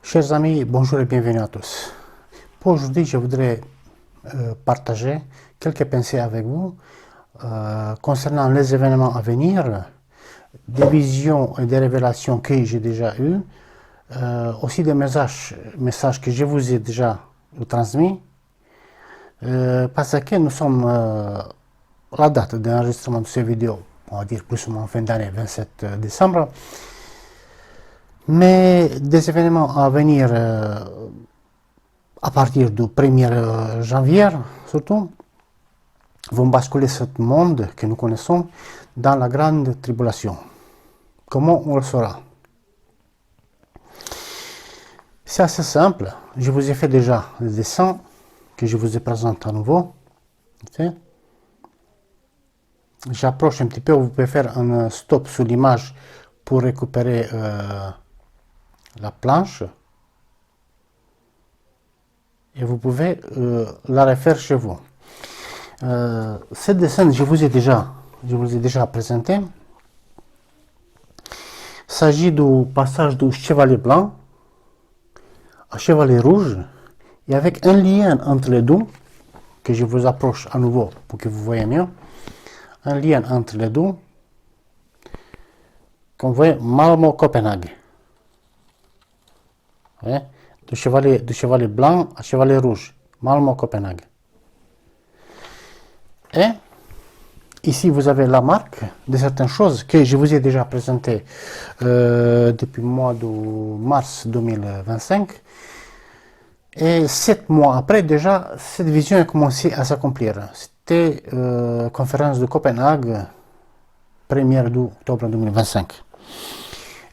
Chers amis, bonjour et bienvenue à tous. Pour aujourd'hui, je voudrais partager quelques pensées avec vous concernant les événements à venir, des visions et des révélations que j'ai déjà eues, aussi des messages que je vous ai déjà transmis, parce que nous sommes la date d'enregistrement de cette vidéo, on va dire plus ou moins fin d'année, 27 décembre. Mais des événements à venir à partir du 1er janvier, surtout, vont basculer ce monde que nous connaissons dans la grande tribulation. Comment on le saura? C'est assez simple. Je vous ai fait déjà le dessin que je vous ai présenté à nouveau. Okay. J'approche un petit peu, vous pouvez faire un stop sur l'image pour récupérer la planche et vous pouvez la refaire chez vous. Cette dessin, je vous ai déjà présenté. Il s'agit du passage du chevalier blanc à chevalier rouge et avec un lien entre les deux que je vous approche à nouveau pour que vous voyez mieux. Un lien entre les deux qu'on voit Malmö-Copenhague. Du chevalier blanc à chevalier rouge, Malmö-Copenhague. Et ici, vous avez la marque de certaines choses que je vous ai déjà présentées depuis le mois de mars 2025. Et 7 mois après, déjà, cette vision a commencé à s'accomplir. C'était conférence de Copenhague, 1er octobre 2025.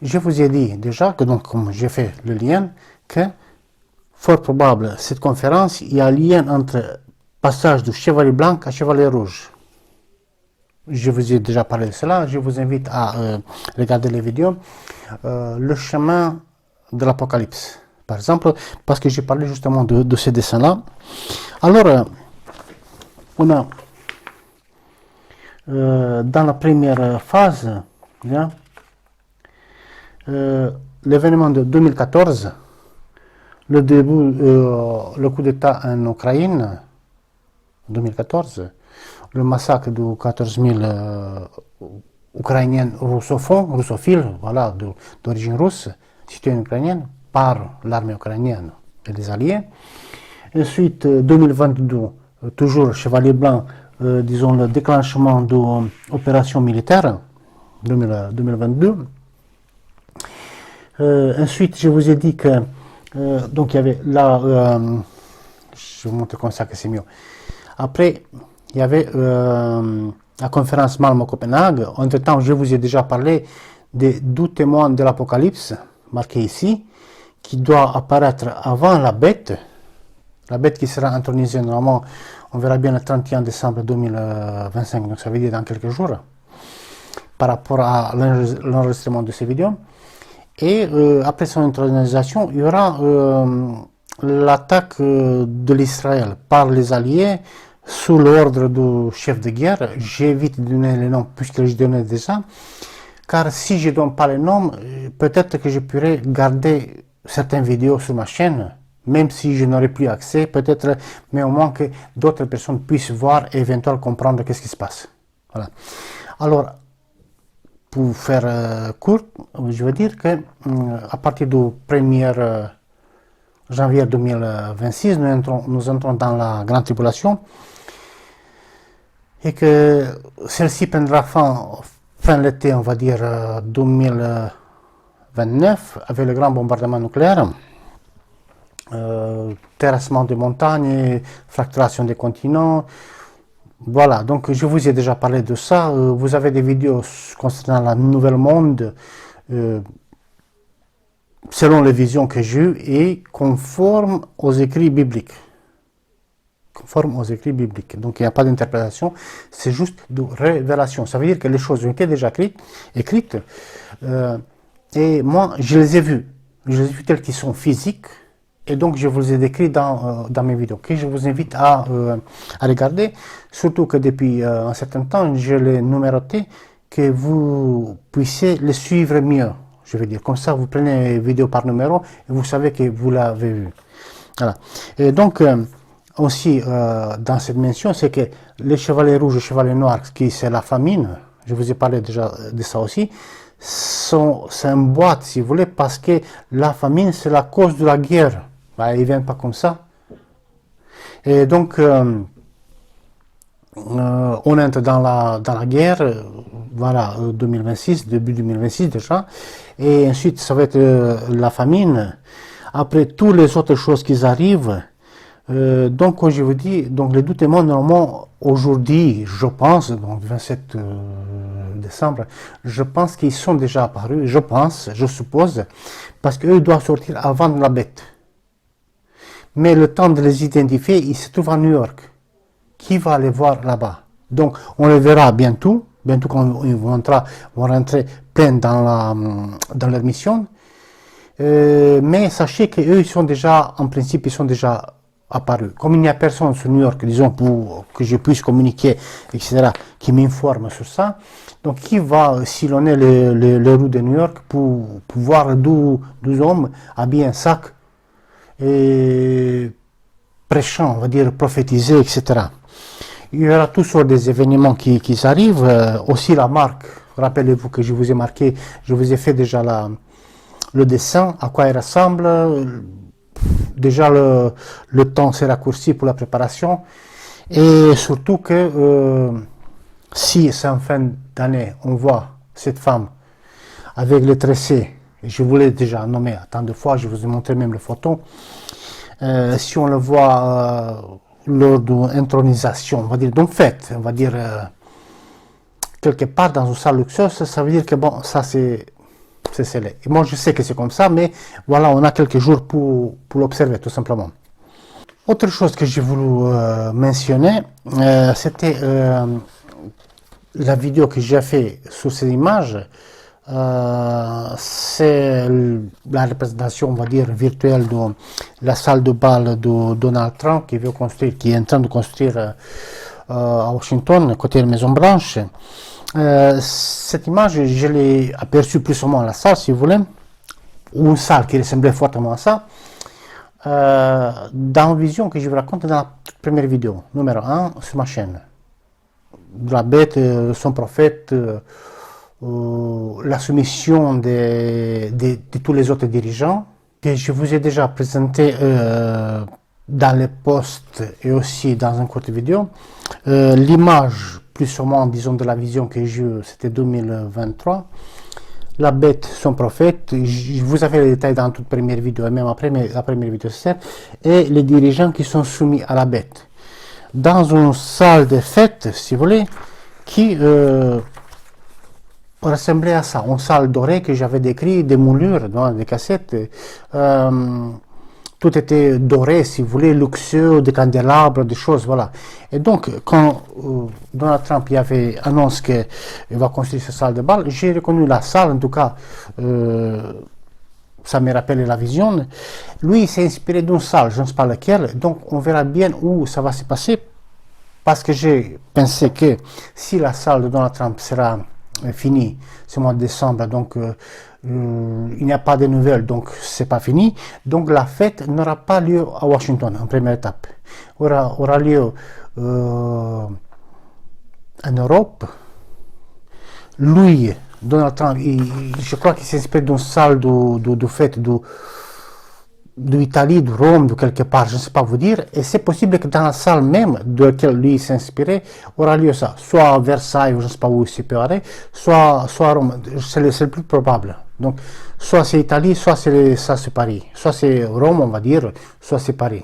Je vous ai dit déjà que, donc, comme j'ai fait le lien, que, fort probable, cette conférence, il y a un lien entre passage du chevalier blanc à chevalier rouge. Je vous ai déjà parlé de cela, je vous invite à regarder les vidéos. Le chemin de l'Apocalypse, par exemple, parce que j'ai parlé justement de ce dessin-là. Alors, on a, dans la première phase, l'événement de 2014, le début, le coup d'État en Ukraine, 2014, le massacre de 14 000 Ukrainiens russophiles, voilà, d'origine russe, citoyens ukrainiens, par l'armée ukrainienne et les alliés. Ensuite, 2022, toujours Chevalier Blanc, disons le déclenchement de l'opération militaire, 2022. Ensuite, je vous ai dit que donc il y avait là, je vous montre comme ça que c'est mieux. Après, il y avait la conférence Malmö-Copenhague. Entre-temps, je vous ai déjà parlé des 12 témoins de l'Apocalypse, marqués ici, qui doit apparaître avant la bête qui sera intronisée normalement, on verra bien le 31 décembre 2025, donc ça veut dire dans quelques jours, par rapport à l'enregistrement de ces vidéos. Et après son intronisation, il y aura l'attaque de l'Israël par les Alliés sous l'ordre du chef de guerre. J'évite de donner les noms puisque je donnais déjà, car si je ne donne pas les noms, peut-être que je pourrais garder certaines vidéos sur ma chaîne, même si je n'aurai plus accès, peut-être, mais au moins que d'autres personnes puissent voir et éventuellement comprendre qu'est-ce qui se passe. Voilà. Alors, pour faire court, je veux dire que à partir du 1er janvier 2026, nous entrons dans la grande tribulation et que celle-ci prendra fin l'été, on va dire 2029, avec le grand bombardement nucléaire, terrassement des montagnes, fracturation des continents. Voilà, donc je vous ai déjà parlé de ça. Vous avez des vidéos concernant la Nouvelle Monde, selon les visions que j'ai eues et conforme aux écrits bibliques. Conforme aux écrits bibliques. Donc il n'y a pas d'interprétation, c'est juste de révélation. Ça veut dire que les choses ont été déjà écrites et moi je les ai vues. Je les ai vues telles qu'elles sont physiques. Et donc, je vous ai décrit dans mes vidéos, que je vous invite à regarder, surtout que depuis un certain temps, je l'ai numéroté, que vous puissiez les suivre mieux. je veux dire. Comme ça, vous prenez vidéo par numéro et vous savez que vous l'avez vu. Voilà. Et donc, aussi, dans cette mention, c'est que les chevaliers rouges et les chevaliers noirs, qui c'est la famine, je vous ai parlé déjà de ça aussi, c'est une boîte, si vous voulez, parce que la famine, c'est la cause de la guerre. Ben, ils ne viennent pas comme ça. Et donc, on entre dans la guerre, voilà, 2026, début 2026 déjà, et ensuite ça va être la famine. Après, toutes les autres choses qui arrivent, donc, comme je vous dis, donc les deux témoins, normalement, aujourd'hui, je pense, donc 27 décembre, je pense qu'ils sont déjà apparus, je pense, je suppose, parce qu'eux doivent sortir avant de la bête. Mais le temps de les identifier, ils se trouvent à New York. Qui va les voir là-bas? Donc, on les verra bientôt quand ils vont rentrer plein dans leur mission. Mais sachez qu'eux, ils sont déjà, en principe, ils sont déjà apparus. Comme il n'y a personne sur New York, disons, pour que je puisse communiquer, etc., qui m'informe sur ça, donc qui va sillonner les rues de New York pour voir 12 hommes habillés en sac et prêchant, on va dire, prophétiser, etc. Il y aura toujours des événements qui arrivent, aussi la marque, rappelez-vous que je vous ai marqué, je vous ai fait déjà le dessin, à quoi il ressemble, déjà le temps s'est raccourci pour la préparation, et surtout que si c'est en fin d'année, on voit cette femme avec les tressés, je vous l'ai déjà nommé tant de fois, je vous ai montré même les photos, si on le voit lors d'une intronisation, on va dire d'une fête, on va dire quelque part dans une salle luxueuse, ça veut dire que bon, ça c'est scellé. Et moi je sais que c'est comme ça, mais voilà, on a quelques jours pour l'observer tout simplement. Autre chose que j'ai voulu mentionner, c'était la vidéo que j'ai fait sur ces images. C'est la représentation, on va dire, virtuelle de la salle de bal de Donald Trump qui est en train de construire à Washington, côté de Maison Blanche. Cette image, je l'ai aperçue plus ou moins à la salle, si vous voulez, ou une salle qui ressemblait fortement à ça, dans une vision que je vous raconte dans la première vidéo, numéro 1, sur ma chaîne. La bête, son prophète, la soumission de tous les autres dirigeants, que je vous ai déjà présenté dans les posts et aussi dans une courte vidéo. L'image, plus ou moins, disons, de la vision que j'ai eue, c'était 2023. La bête, son prophète, vous avez les détails dans toute première vidéo, et même après la première vidéo, et les dirigeants qui sont soumis à la bête. Dans une salle de fête, si vous voulez, qui ressemblait à ça, une salle dorée que j'avais décrit, des moulures dans des cassettes, tout était doré, si vous voulez, luxueux, des candélabres, des choses, voilà. Et donc, quand Donald Trump y avait annoncé qu'il va construire cette salle de bal, j'ai reconnu la salle, en tout cas, ça me rappelle la vision. Lui, il s'est inspiré d'une salle, je ne sais pas laquelle, donc on verra bien où ça va se passer, parce que j'ai pensé que si la salle de Donald Trump sera finie ce mois de décembre, donc il n'y a pas de nouvelles, donc c'est pas fini, donc la fête n'aura pas lieu à Washington en première étape, aura lieu en Europe. Lui, Donald Trump, je crois qu'il s'inspire d'une salle de fête d'Italie, de Rome, de quelque part, je ne sais pas vous dire, et c'est possible que dans la salle même de laquelle lui s'inspirait, aura lieu ça, soit à Versailles, je ne sais pas où il peut aller, soit à Rome, c'est le plus probable. Donc, soit c'est Italie, soit c'est Paris, soit c'est Rome, on va dire, soit c'est Paris.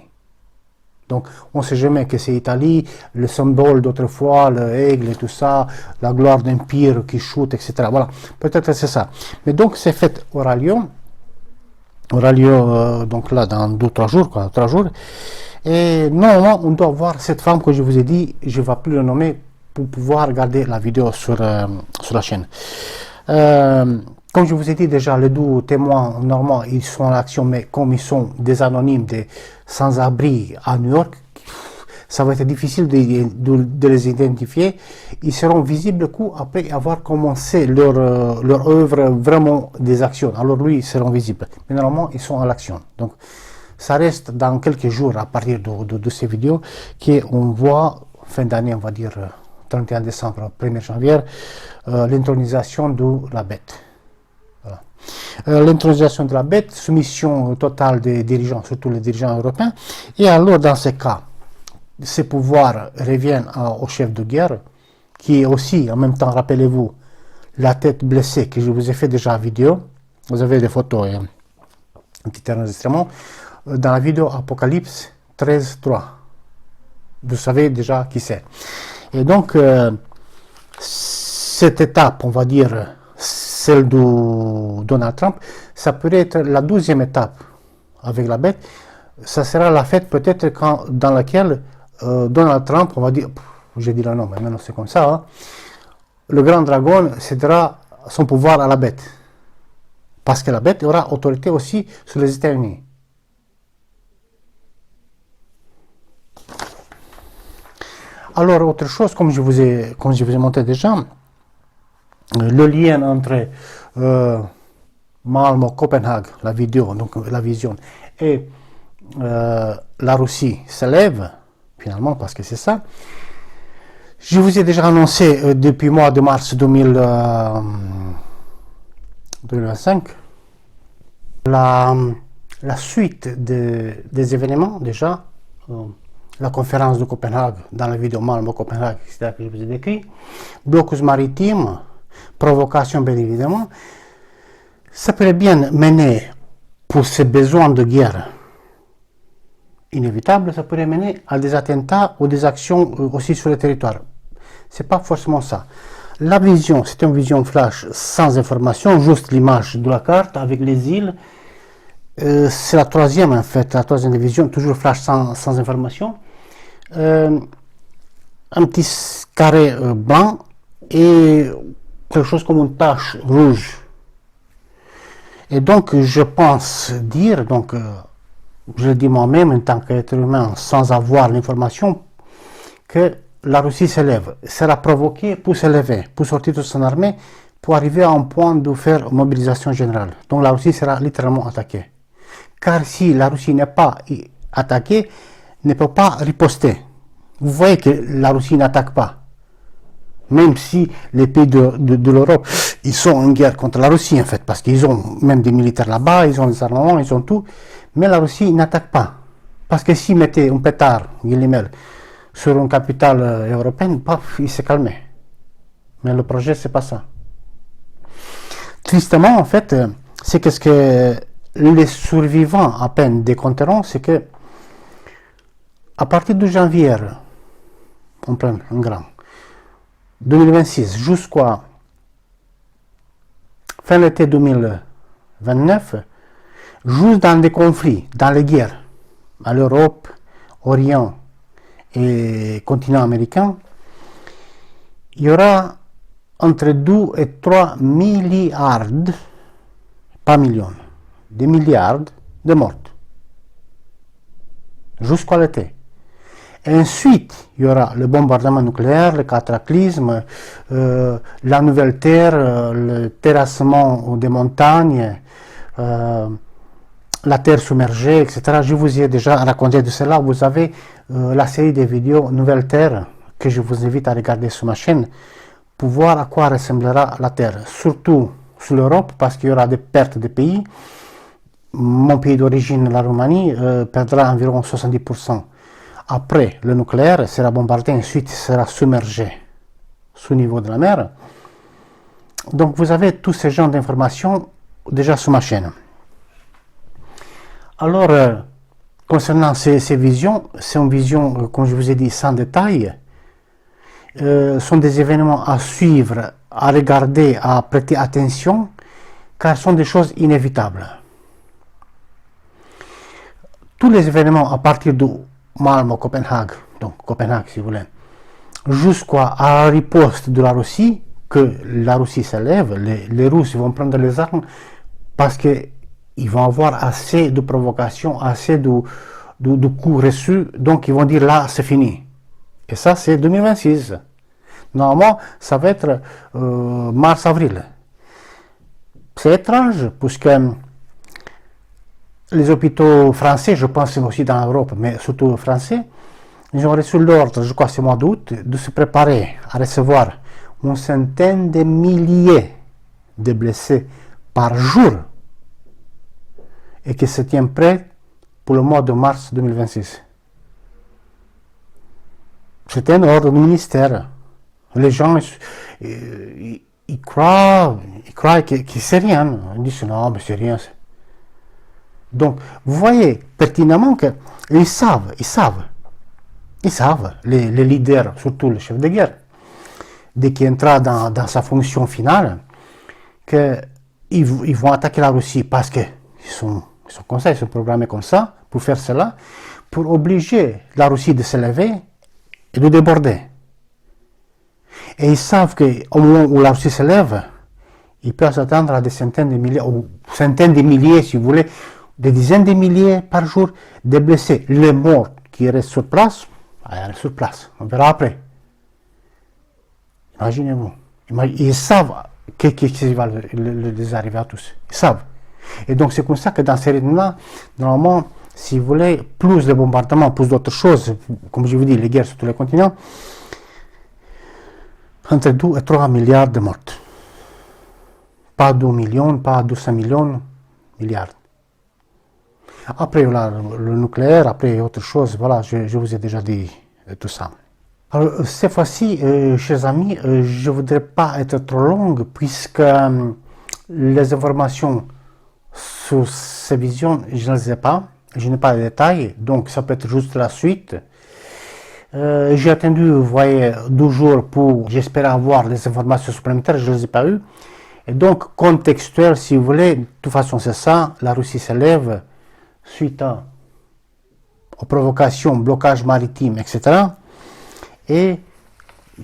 Donc, on ne sait jamais que c'est Italie, le symbole d'autrefois, le aigle et tout ça, la gloire d'empire qui shoot, etc. Voilà, peut-être c'est ça. Mais donc, cette fête aura lieu donc là dans 2-3 jours, quoi, 3 jours. Et normalement, on doit voir cette femme que je vous ai dit, je ne vais plus le nommer pour pouvoir regarder la vidéo sur la chaîne. Comme je vous ai dit déjà, les deux témoins, normalement, ils sont en action, mais comme ils sont des anonymes, des sans-abri à New York, ça va être difficile de les identifier. Ils seront visibles après avoir commencé leur œuvre, vraiment des actions. Alors lui, ils seront visibles. Mais normalement, ils sont à l'action. Donc, ça reste dans quelques jours à partir de ces vidéos qu'on voit, fin d'année, on va dire 31 décembre, 1er janvier, l'intronisation de la bête. Voilà. L'intronisation de la bête, soumission totale des dirigeants, surtout les dirigeants européens. Et alors, dans ce cas, ces pouvoirs reviennent au chef de guerre, qui est aussi, en même temps, rappelez-vous, la tête blessée, que je vous ai fait déjà en vidéo. Vous avez des photos et un petit enregistrement. Dans la vidéo Apocalypse 13.3. Vous savez déjà qui c'est. Et donc, cette étape, on va dire, celle de Donald Trump, ça pourrait être la 12e étape avec la bête. Ça sera la fête peut-être dans laquelle Donald Trump, on va dire, j'ai dit le nom, mais maintenant c'est comme ça, hein, le grand dragon cédera son pouvoir à la bête. Parce que la bête aura autorité aussi sur les États-Unis. Alors, autre chose, comme je vous ai montré déjà, le lien entre Malmö, Copenhague, la vidéo, donc la vision, et la Russie s'élève, finalement, parce que c'est ça. Je vous ai déjà annoncé depuis le mois de mars 2025 la suite des événements, déjà. La conférence de Copenhague, dans la vidéo Malmö-Copenhague, c'est là que je vous ai décrit, blocus maritime, provocation bien évidemment, ça pourrait bien mener, pour ces besoins de guerre inévitables, ça pourrait mener à des attentats ou des actions aussi sur le territoire. C'est pas forcément ça. La vision, c'est une vision flash sans information, juste l'image de la carte avec les îles. C'est la troisième en fait, la troisième division, toujours flash sans information. Un petit carré blanc et quelque chose comme une tache rouge. Et donc je pense dire, donc je le dis moi-même en tant qu'être humain sans avoir l'information, que la Russie s'élève, sera provoquée pour s'élever, pour sortir de son armée, pour arriver à un point de faire mobilisation générale. Donc la Russie sera littéralement attaquée. Car si la Russie n'est pas attaquée, ne peut pas riposter. Vous voyez que la Russie n'attaque pas. Même si les pays de l'Europe, ils sont en guerre contre la Russie en fait, parce qu'ils ont même des militaires là-bas, ils ont des armements, ils ont tout. Mais la Russie n'attaque pas. Parce que s'ils mettaient un pétard, sur une capitale européenne, paf, il s'est calmé. Mais le projet, c'est pas ça. Tristement, en fait, c'est que ce que les survivants à peine décompteront, c'est que à partir de janvier, on prend un grand, 2026 jusqu'à fin d'été 2029, juste dans des conflits, dans les guerres, à l'Europe, Orient et continent américain, il y aura entre 2 et 3 milliards, pas millions, des milliards de morts jusqu'à l'été. Et ensuite, il y aura le bombardement nucléaire, le cataclysme, la nouvelle terre, le terrassement des montagnes, la terre submergée, etc. Je vous ai déjà raconté de cela. Vous avez la série des vidéos Nouvelle Terre que je vous invite à regarder sur ma chaîne pour voir à quoi ressemblera la Terre, surtout sur l'Europe, parce qu'il y aura des pertes de pays. Mon pays d'origine, la Roumanie, perdra environ 70%. Après, le nucléaire sera bombardé, ensuite sera submergé sous niveau de la mer. Donc vous avez tous ces genres d'informations déjà sur ma chaîne. Alors, concernant ces visions, c'est une vision, comme je vous ai dit, sans détail. Sont des événements à suivre, à regarder, à prêter attention, car ce sont des choses inévitables. Tous les événements à partir de Malmö, Copenhague, donc Copenhague si vous voulez, jusqu'à la riposte de la Russie, que la Russie s'élève, les Russes vont prendre les armes parce qu'ils vont avoir assez de provocation, assez du coup reçu, donc ils vont dire là, c'est fini. Et ça, c'est 2026. Normalement, ça va être mars-avril. C'est étrange, puisque les hôpitaux français, je pense aussi dans l'Europe, mais surtout français, ils ont reçu l'ordre, je crois, ce mois d'août, de se préparer à recevoir une centaine de milliers de blessés par jour et qui se tiennent prêts pour le mois de mars 2026. C'était un ordre du ministère. Les gens, ils croient que c'est rien. Ils disent non, mais c'est rien. Donc, vous voyez pertinemment qu'ils savent, les leaders, surtout le chef de guerre, dès qu'il entra dans sa fonction finale, qu'ils vont attaquer la Russie parce qu'ils sont comme ça, ils sont programmés comme ça, pour faire cela, pour obliger la Russie de se lever et de déborder. Et ils savent qu'au moment où la Russie se lève, ils peuvent s'attendre à des centaines de milliers, ou centaines de milliers, si vous voulez, des dizaines de milliers par jour de blessés. Les morts qui restent sur place, ils restent sur place. On verra après. Imaginez-vous. Ils savent qu'est-ce qui va les arriver à tous. Ils savent. Et donc c'est comme ça que dans ces rythmes-là, normalement, si vous voulez, plus de bombardements, plus d'autres choses, comme je vous dis, les guerres sur tous les continents, entre 2 et 3 milliards de morts. Pas 2 millions, pas 200 millions, milliards. Après, voilà, le nucléaire, après autre chose, voilà, je vous ai déjà dit tout ça. Alors, cette fois-ci, chers amis, je ne voudrais pas être trop longue, puisque les informations sur ces visions, je ne les ai pas, je n'ai pas de détails, donc ça peut être juste la suite. J'ai attendu, vous voyez, 12 jours pour, j'espérais avoir des informations supplémentaires, je ne les ai pas eues. Et donc, contextuel, si vous voulez, de toute façon c'est ça, la Russie s'élève suite aux provocations, blocage maritime, etc. Et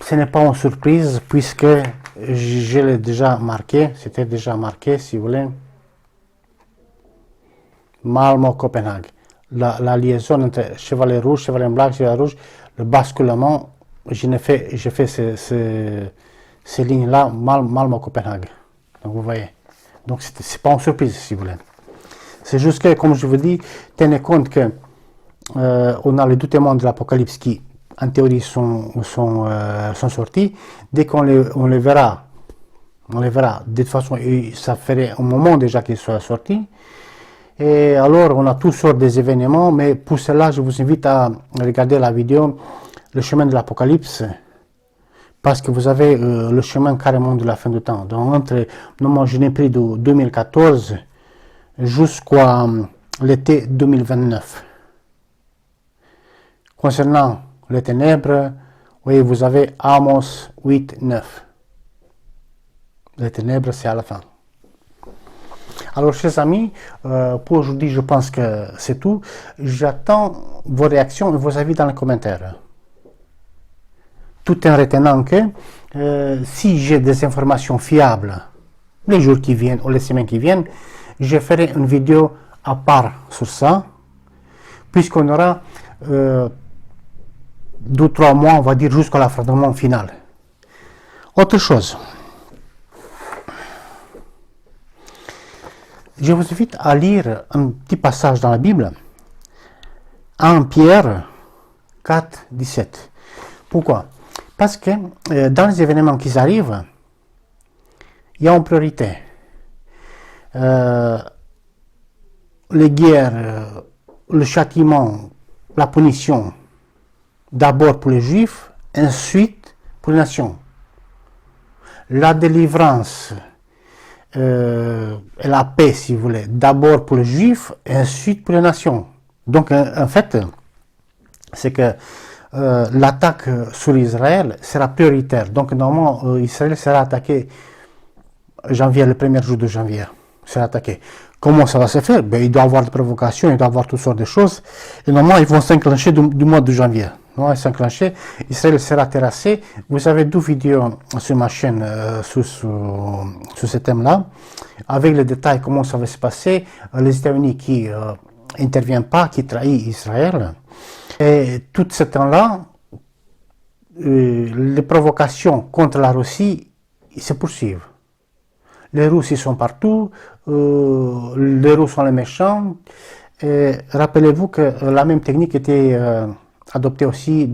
ce n'est pas une surprise, puisque je l'ai déjà marqué, c'était déjà marqué, si vous voulez, Malmö-Copenhague. La liaison entre Chevalet Rouge, Chevalet Blanc, Chevalet Rouge, le basculement, j'ai fait ces lignes-là, Malmö-Copenhague. Donc vous voyez, donc c'est pas une surprise, si vous voulez. C'est juste que, comme je vous dis, tenez compte que on a les 2 témoins de l'Apocalypse qui, en théorie, sont sortis. Dès qu'on les verra, de toute façon, ça ferait un moment déjà qu'ils soient sortis. Et alors, on a toutes sortes d'événements, mais pour cela, je vous invite à regarder la vidéo Le chemin de l'Apocalypse, parce que vous avez le chemin carrément de la fin du temps. Donc, moi, je l'ai pris de 2014 jusqu'à l'été 2029. Concernant les ténèbres, oui, vous avez Amos 8, 9. Les ténèbres, c'est à la fin. Alors, chers amis, pour aujourd'hui, je pense que c'est tout. J'attends vos réactions et vos avis dans les commentaires. Tout en retenant que si j'ai des informations fiables, les jours qui viennent ou les semaines qui viennent, je ferai une vidéo à part sur ça, puisqu'on aura 2 ou 3 mois, on va dire, jusqu'à l'affrontement final. Autre chose, je vous invite à lire un petit passage dans la Bible, 1 Pierre 4, 17. Pourquoi? Parce que dans les événements qui arrivent, il y a une priorité. Les guerres, le châtiment, la punition, d'abord pour les Juifs, ensuite pour les nations. La délivrance et la paix, si vous voulez, d'abord pour les Juifs, et ensuite pour les nations. Donc, en fait, c'est que l'attaque sur Israël sera prioritaire. Donc, normalement, Israël sera attaqué janvier, le premier jour de janvier. Sera attaqué. Comment ça va se faire? Ben, il doit y avoir des provocations, il doit y avoir toutes sortes de choses. Et normalement, ils vont s'enclencher du mois de janvier. Non, s'enclencher, Israël sera terrassé. Vous avez 2 vidéos sur ma chaîne sur ce thème-là, avec les détails, comment ça va se passer. Les États-Unis qui n'intervient pas, qui trahit Israël. Et tout ce temps-là, les provocations contre la Russie se poursuivent. Les Russes ils sont partout, les Russes sont les méchants. Rappelez-vous que la même technique était adoptée aussi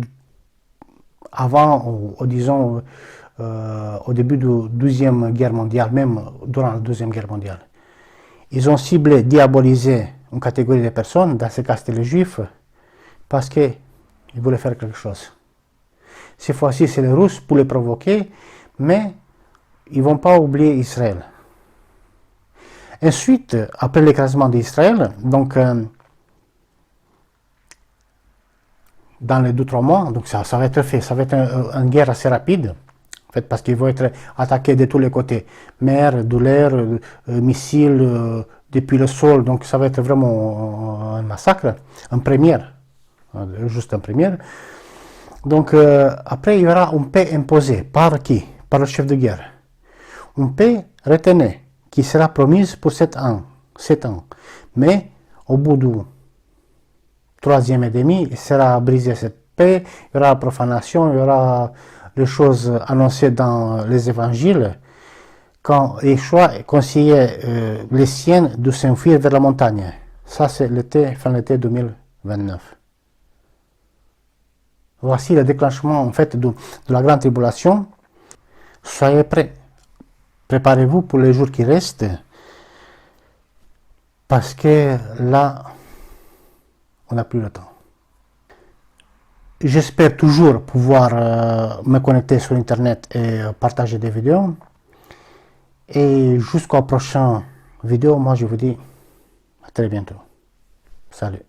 avant, disons, au début de la Deuxième Guerre mondiale, même durant la Deuxième Guerre mondiale. Ils ont ciblé, diabolisé une catégorie de personnes, dans ce cas c'était les Juifs, parce qu'ils voulaient faire quelque chose. Cette fois-ci, c'est les Russes pour les provoquer, mais ils ne vont pas oublier Israël. Ensuite, après l'écrasement d'Israël, donc dans les 2-3 mois, donc ça va être fait, ça va être une guerre assez rapide, en fait, parce qu'ils vont être attaqués de tous les côtés, mer, de l'air, missiles, depuis le sol, donc ça va être vraiment un massacre, une première, juste une première. Donc après, il y aura une paix imposée, par qui? Par le chef de guerre. Une paix, retenue, qui sera promise pour 7 ans. Mais au bout du 3e et demi, il sera brisé cette paix, il y aura la profanation, il y aura les choses annoncées dans les évangiles, quand Yeshua conseillait les siens de s'enfuir vers la montagne. Ça, c'est fin l'été 2029. Voici le déclenchement en fait de la grande tribulation. Soyez prêts. Préparez-vous pour les jours qui restent. Parce que là, on n'a plus le temps. J'espère toujours pouvoir me connecter sur Internet et partager des vidéos. Et jusqu'au prochain vidéo, moi je vous dis à très bientôt. Salut.